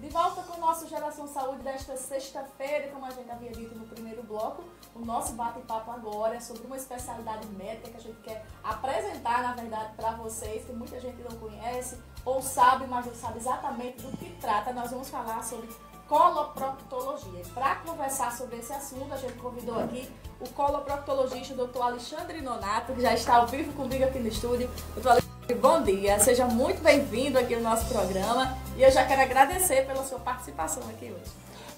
De volta com o nosso Geração Saúde desta sexta-feira, como a gente havia dito no primeiro bloco, o nosso bate-papo agora é sobre uma especialidade médica que a gente quer apresentar, na verdade, para vocês, que muita gente não conhece ou sabe, mas não sabe exatamente do que trata. Nós vamos falar sobre coloproctologia. Para conversar sobre esse assunto, a gente convidou aqui o coloproctologista, o Dr. Alexandre Nonato, que já está ao vivo comigo aqui no estúdio. Dr. Alexandre, bom dia, seja muito bem-vindo aqui no nosso programa e eu já quero agradecer pela sua participação aqui hoje.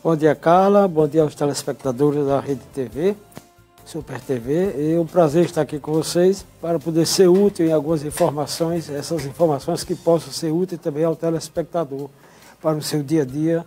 Bom dia, Carla, bom dia aos telespectadores da Rede TV, Super TV. É um prazer estar aqui com vocês para poder ser útil em algumas informações, essas informações que possam ser úteis também ao telespectador para o seu dia a dia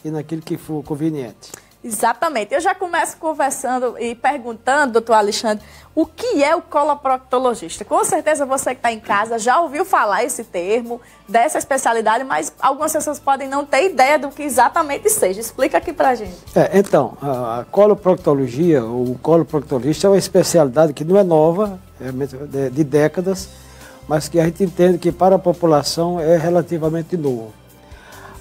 e naquilo que for conveniente. Exatamente. Eu já começo conversando e perguntando, doutor Alexandre, o que é o coloproctologista? Com certeza você que está em casa já ouviu falar esse termo, dessa especialidade, mas algumas pessoas podem não ter ideia do que exatamente seja. Explica aqui pra gente. Então, a coloproctologia, ou o coloproctologista, é uma especialidade que não é nova, é de décadas, mas que a gente entende que para a população é relativamente novo.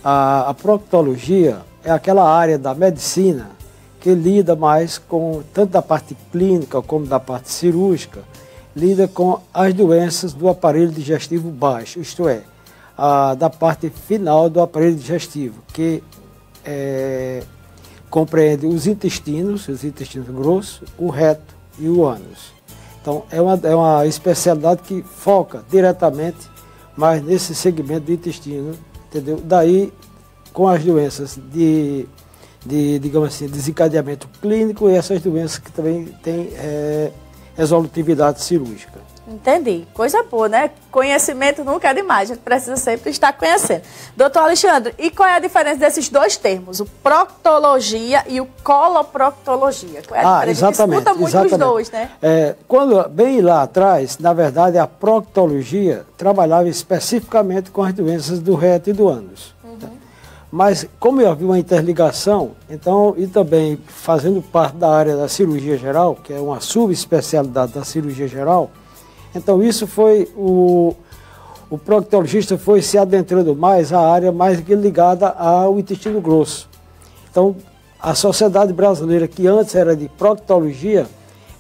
A proctologia é aquela área da medicina que lida mais com, tanto da parte clínica como da parte cirúrgica, lida com as doenças do aparelho digestivo baixo, isto é, da parte final do aparelho digestivo, que compreende os intestinos grossos, o reto e o ânus. Então, é uma especialidade que foca diretamente mais nesse segmento do intestino, entendeu? Daí, com as doenças de digamos assim, desencadeamento clínico e essas doenças que também têm resolutividade cirúrgica. Entendi. Coisa boa, né? Conhecimento nunca é demais, a gente precisa sempre estar conhecendo. Doutor Alexandre, e qual é a diferença desses dois termos, o proctologia e o coloproctologia? Qual é a diferença? Exatamente. A gente escuta muito os dois, né? Quando, bem lá atrás, na verdade, a proctologia trabalhava especificamente com as doenças do reto e do ânus. Mas, como havia uma interligação, então, e também fazendo parte da área da cirurgia geral, que é uma subespecialidade da cirurgia geral, então isso foi, o proctologista foi se adentrando mais à área mais ligada ao intestino grosso. Então, a sociedade brasileira, que antes era de proctologia,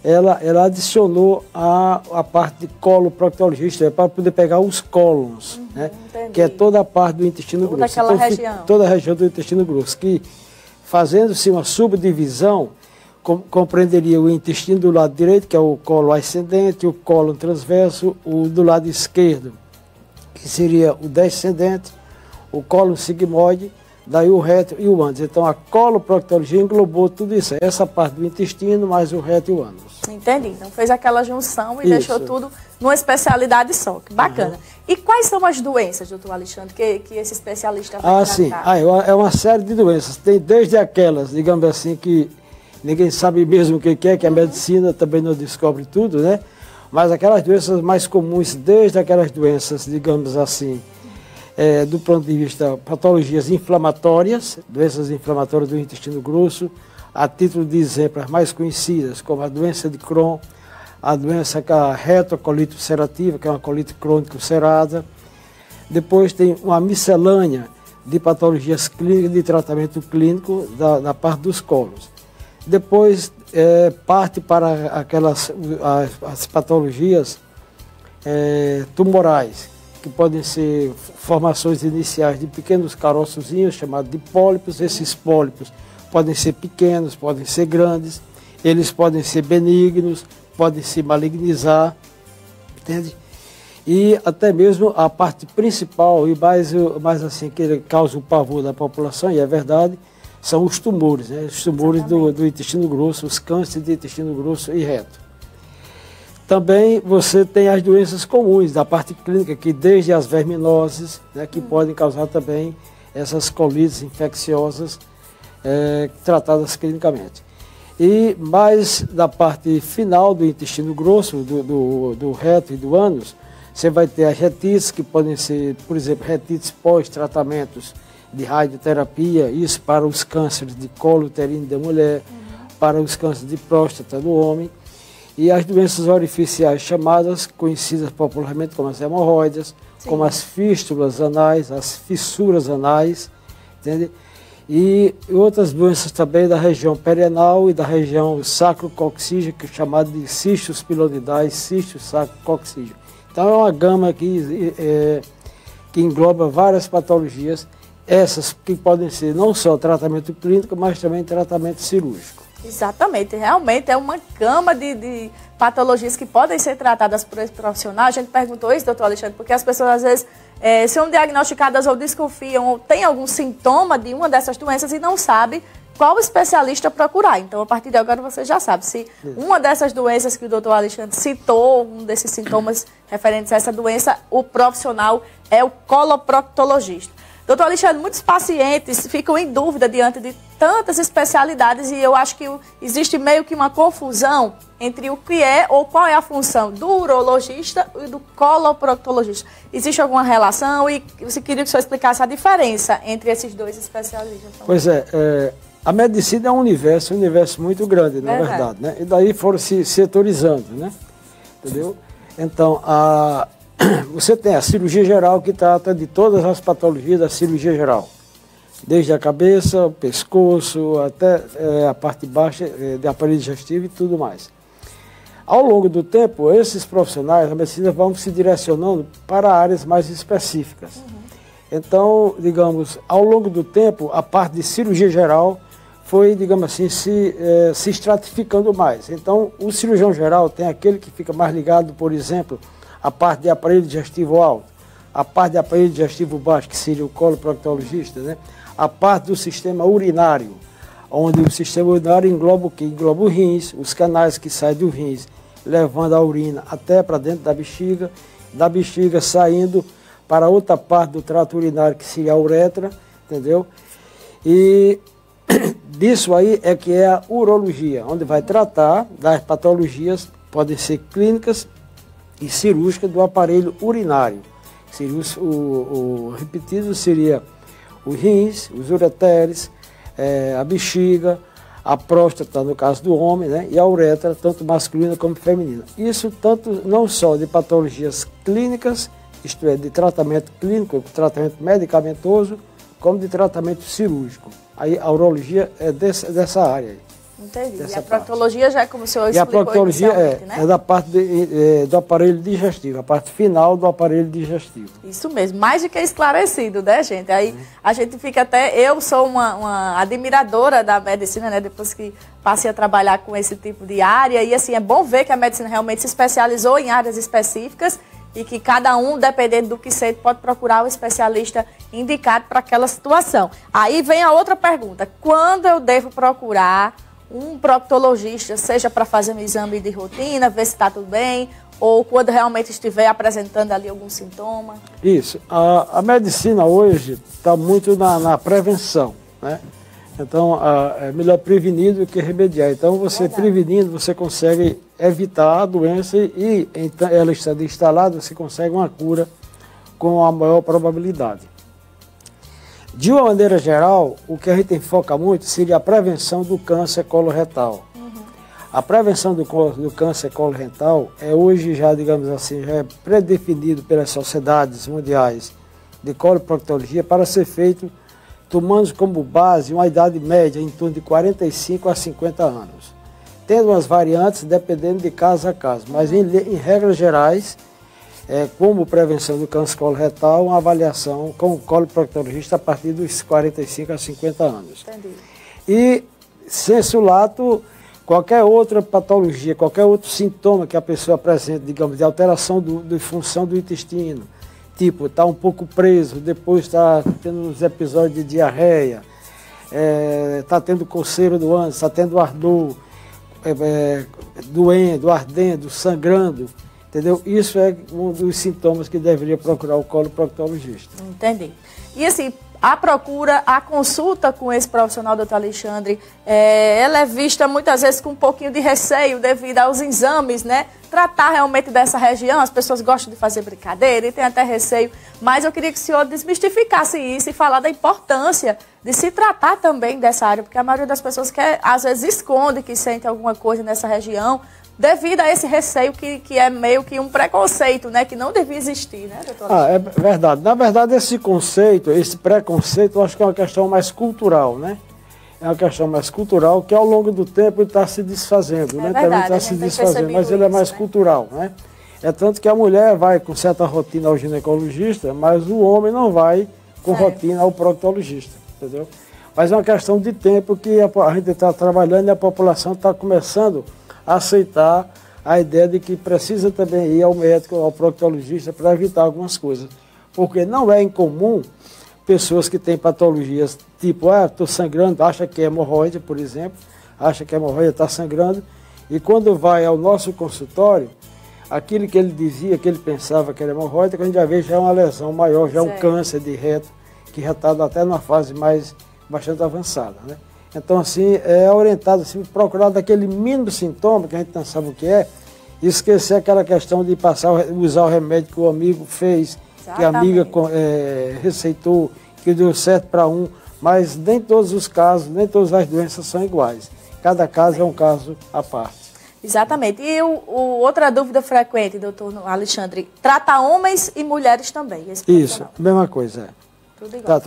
ela adicionou a parte de coloproctologista, para poder pegar os cólons, né? Que é toda a parte do intestino grosso. Aquela região. Toda a região do intestino grosso, que fazendo-se uma subdivisão, compreenderia o intestino do lado direito, que é o colo ascendente, o colo transverso, o do lado esquerdo, que seria o descendente, o colo sigmoide, daí o reto e o ânus. Então a coloproctologia englobou tudo isso, essa parte do intestino mais o reto e o ânus. Entendi. Então fez aquela junção e deixou tudo numa especialidade só. Que bacana. E quais são as doenças, doutor Alexandre, que esse especialista vai tratar? Sim. É uma série de doenças. Tem desde aquelas, digamos assim, que ninguém sabe mesmo o que é, que a medicina também não descobre tudo, né? Mas aquelas doenças mais comuns, desde aquelas doenças, digamos assim, do ponto de vista patologias inflamatórias, doenças inflamatórias do intestino grosso, a título de exemplo, as mais conhecidas, como a doença de Crohn, a doença a retocolite ulcerativa, que é uma colite crônica ulcerada. Depois tem uma miscelânea de patologias clínicas, de tratamento clínico da parte dos colos. Depois parte para as patologias tumorais, que podem ser formações iniciais de pequenos caroçozinhos, chamados de pólipos. Esses pólipos podem ser pequenos, podem ser grandes, eles podem ser benignos, podem se malignizar, entende? E até mesmo a parte principal e mais assim, que causa o pavor da população, e é verdade, são os tumores, né? Os tumores do intestino grosso, os cânceres de intestino grosso e reto. Também você tem as doenças comuns da parte clínica, que desde as verminoses, né, que podem causar também essas colites infecciosas tratadas clinicamente. E mais da parte final do intestino grosso, do reto e do ânus, você vai ter as retites, que podem ser, por exemplo, retites pós-tratamentos de radioterapia, isso para os cânceres de colo uterino da mulher, para os cânceres de próstata do homem, e as doenças orificiais chamadas, conhecidas popularmente como as hemorroidas, como as fístulas anais, as fissuras anais, entende? E outras doenças também da região perianal e da região sacrococcígea, que é chamada de cistos pilonidais, cistos sacrococcígea. Então é uma gama que engloba várias patologias, essas que podem ser não só tratamento clínico, mas também tratamento cirúrgico. Exatamente, realmente é uma gama de patologias que podem ser tratadas por esse profissional. A gente perguntou isso, doutor Alexandre, porque as pessoas às vezes são diagnosticadas ou desconfiam ou têm algum sintoma de uma dessas doenças e não sabe qual especialista procurar. Então, a partir de agora, você já sabe se uma dessas doenças que o doutor Alexandre citou, um desses sintomas referentes a essa doença, o profissional é o coloproctologista. Doutor Alexandre, muitos pacientes ficam em dúvida diante de tantas especialidades e eu acho que existe meio que uma confusão entre o que é ou qual é a função do urologista e do coloproctologista. Existe alguma relação e você queria que o senhor explicasse a diferença entre esses dois especialistas? Pois a medicina é um universo muito grande, na verdade, né? E daí foram se setorizando, né? Entendeu? Então, você tem a cirurgia geral, que trata de todas as patologias da cirurgia geral. Desde a cabeça, o pescoço, até a parte baixa do aparelho digestivo e tudo mais. Ao longo do tempo, esses profissionais da medicina vão se direcionando para áreas mais específicas. Então, digamos, ao longo do tempo, a parte de cirurgia geral foi, digamos assim, se estratificando mais. Então, o cirurgião geral tem aquele que fica mais ligado, por exemplo, a parte de aparelho digestivo alto, a parte de aparelho digestivo baixo, que seria o coloproctologista, né? A parte do sistema urinário, onde o sistema urinário engloba o quê? Engloba os rins, os canais que saem dos rins, levando a urina até para dentro da bexiga saindo para outra parte do trato urinário, que seria a uretra, entendeu? E disso aí é que é a urologia, onde vai tratar das patologias, podem ser clínicas e cirúrgica do aparelho urinário. Seria o repetido seria os rins, os ureteres, a bexiga, a próstata, no caso do homem, né, e a uretra, tanto masculina como feminina. Isso tanto não só de patologias clínicas, isto é, de tratamento clínico, tratamento medicamentoso, como de tratamento cirúrgico. Aí a urologia é dessa área aí. Entendi. E a proctologia já é como o senhor explicou. E a proctologia né? é da parte do aparelho digestivo, a parte final do aparelho digestivo. Isso mesmo, mais do que esclarecido, né, gente? Aí a gente fica até... Eu sou uma admiradora da medicina, né? Depois que passei a trabalhar com esse tipo de área. E assim, é bom ver que a medicina realmente se especializou em áreas específicas e que cada um, dependendo do que sente, pode procurar o especialista indicado para aquela situação. Aí vem a outra pergunta. Quando eu devo procurar um proctologista, seja para fazer um exame de rotina, ver se está tudo bem, ou quando realmente estiver apresentando ali algum sintoma? Isso. A medicina hoje está muito na prevenção, né? Então, é melhor prevenir do que remediar. Então, você prevenindo, você consegue evitar a doença e então, ela estando instalada, você consegue uma cura com a maior probabilidade. De uma maneira geral, o que a gente enfoca muito seria a prevenção do câncer coloretal. A prevenção do câncer coloretal é hoje já, digamos assim, já é predefinido pelas sociedades mundiais de coloproctologia para ser feito tomando como base uma idade média em torno de 45 a 50 anos. Tendo umas variantes dependendo de caso a caso, mas em regras gerais, como prevenção do câncer coloretal, uma avaliação com o coloproctologista a partir dos 45 a 50 anos. Entendi. E, sensu lato, qualquer outra patologia, qualquer outro sintoma que a pessoa apresente, digamos, de alteração de função do intestino, tipo, está um pouco preso, depois está tendo uns episódios de diarreia, está tendo coceira do ânus, está tendo ardor, doendo, ardendo, sangrando, entendeu? Isso é um dos sintomas que deveria procurar o coloproctologista. Entendi. E assim, a consulta com esse profissional, doutor Alexandre, ela é vista muitas vezes com um pouquinho de receio devido aos exames, né? Tratar realmente dessa região, as pessoas gostam de fazer brincadeira e tem até receio, mas eu queria que o senhor desmistificasse isso e falar da importância de se tratar também dessa área, porque a maioria das pessoas às vezes esconde que sente alguma coisa nessa região, devido a esse receio que é meio que um preconceito, né? Que não devia existir, né, doutor? É verdade. Na verdade, esse conceito, esse preconceito, eu acho que é uma questão mais cultural, né? É uma questão mais cultural que ao longo do tempo ele está se desfazendo, né? Verdade, também está se desfazendo, mas ele é mais cultural, né? É tanto que a mulher vai com certa rotina ao ginecologista, mas o homem não vai com rotina ao proctologista, entendeu? Mas é uma questão de tempo que a gente está trabalhando e a população está começando a aceitar a ideia de que precisa também ir ao médico, ao proctologista, para evitar algumas coisas. Porque não é incomum pessoas que têm patologias tipo, estou sangrando, acha que é hemorroide, por exemplo, acha que a hemorroide está sangrando, e quando vai ao nosso consultório, aquilo que ele dizia, que ele pensava que era hemorroide, quando a gente já vê, já é uma lesão maior, já é um câncer de reto, que já está até numa fase bastante avançada, né? Então, assim, é orientado, assim, procurar daquele mínimo sintoma, que a gente não sabe o que é, e esquecer aquela questão de usar o remédio que o amigo fez, que a amiga receitou, que deu certo para um, mas nem todos os casos, nem todas as doenças são iguais. Cada caso é um caso à parte. Exatamente. E outra dúvida frequente, doutor Alexandre, trata homens e mulheres também? Isso, mesma coisa, Tudo igual.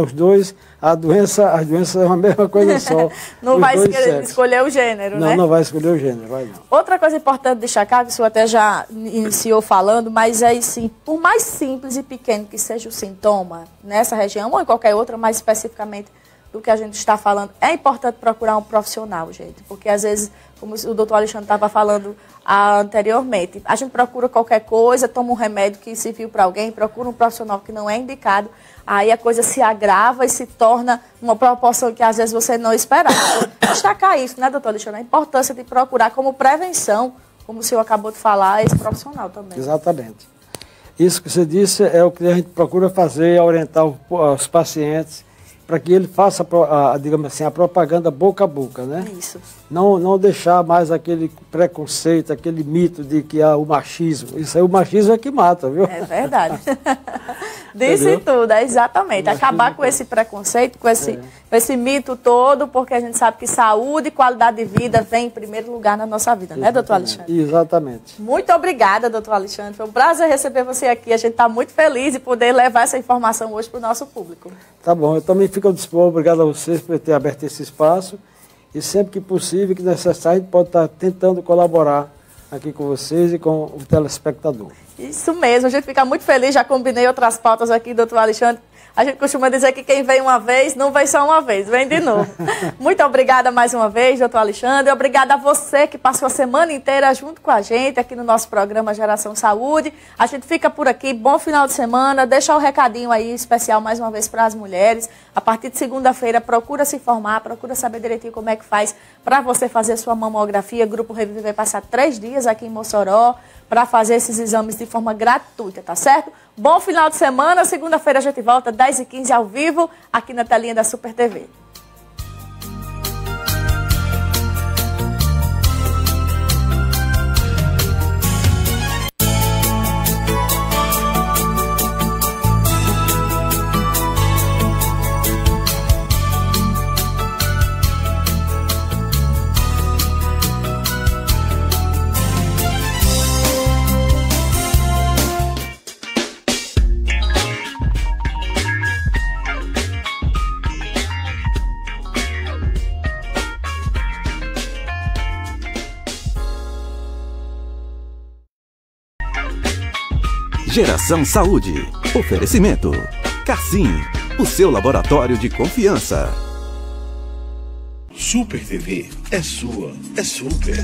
Os dois, as doenças é a mesma coisa só. Não vai escolher o gênero, né? Não vai escolher o gênero, vai não. Outra coisa importante destacar, que o senhor até já iniciou falando, mas é assim, por mais simples e pequeno que seja o sintoma, nessa região ou em qualquer outra, mais especificamente do que a gente está falando, é importante procurar um profissional, gente, porque às vezes, como o doutor Alexandre estava falando anteriormente, a gente procura qualquer coisa, toma um remédio que serviu para alguém, procura um profissional que não é indicado, aí a coisa se agrava e se torna uma proporção que às vezes você não esperava. Então, destacar isso, né, doutor Alexandre? A importância de procurar como prevenção, como o senhor acabou de falar, esse profissional também. Exatamente. Isso que você disse é o que a gente procura fazer, orientar os pacientes, para que ele faça, digamos assim, a propaganda boca a boca, né? Isso. Não deixar mais aquele preconceito, aquele mito de que há o machismo. Isso aí, o machismo é que mata, viu? É verdade. Disse tudo, exatamente. Acabar com esse preconceito, com esse mito todo, porque a gente sabe que saúde e qualidade de vida vem em primeiro lugar na nossa vida, né, doutor Alexandre? Exatamente. Muito obrigada, doutor Alexandre. Foi um prazer receber você aqui. A gente está muito feliz de poder levar essa informação hoje para o nosso público. Tá bom, eu também fico ao dispor. Obrigado a vocês por ter aberto esse espaço. E sempre que possível, que necessário, a gente pode estar tentando colaborar aqui com vocês e com o telespectador. Isso mesmo, a gente fica muito feliz, já combinei outras pautas aqui, doutor Alexandre. A gente costuma dizer que quem vem uma vez, não vem só uma vez, vem de novo. Muito obrigada mais uma vez, doutor Alexandre. Obrigada a você que passou a semana inteira junto com a gente aqui no nosso programa Geração Saúde. A gente fica por aqui, bom final de semana. Deixa o recadinho aí especial mais uma vez para as mulheres. A partir de segunda-feira, procura se informar, procura saber direitinho como é que faz para você fazer sua mamografia. O Grupo Reviver vai passar 3 dias aqui em Mossoró para fazer esses exames de forma gratuita, tá certo? Bom final de semana, segunda-feira a gente volta 10h15 ao vivo, aqui na telinha da Super TV. Geração Saúde. Oferecimento. Cassim, o seu laboratório de confiança. Super TV é sua, é super.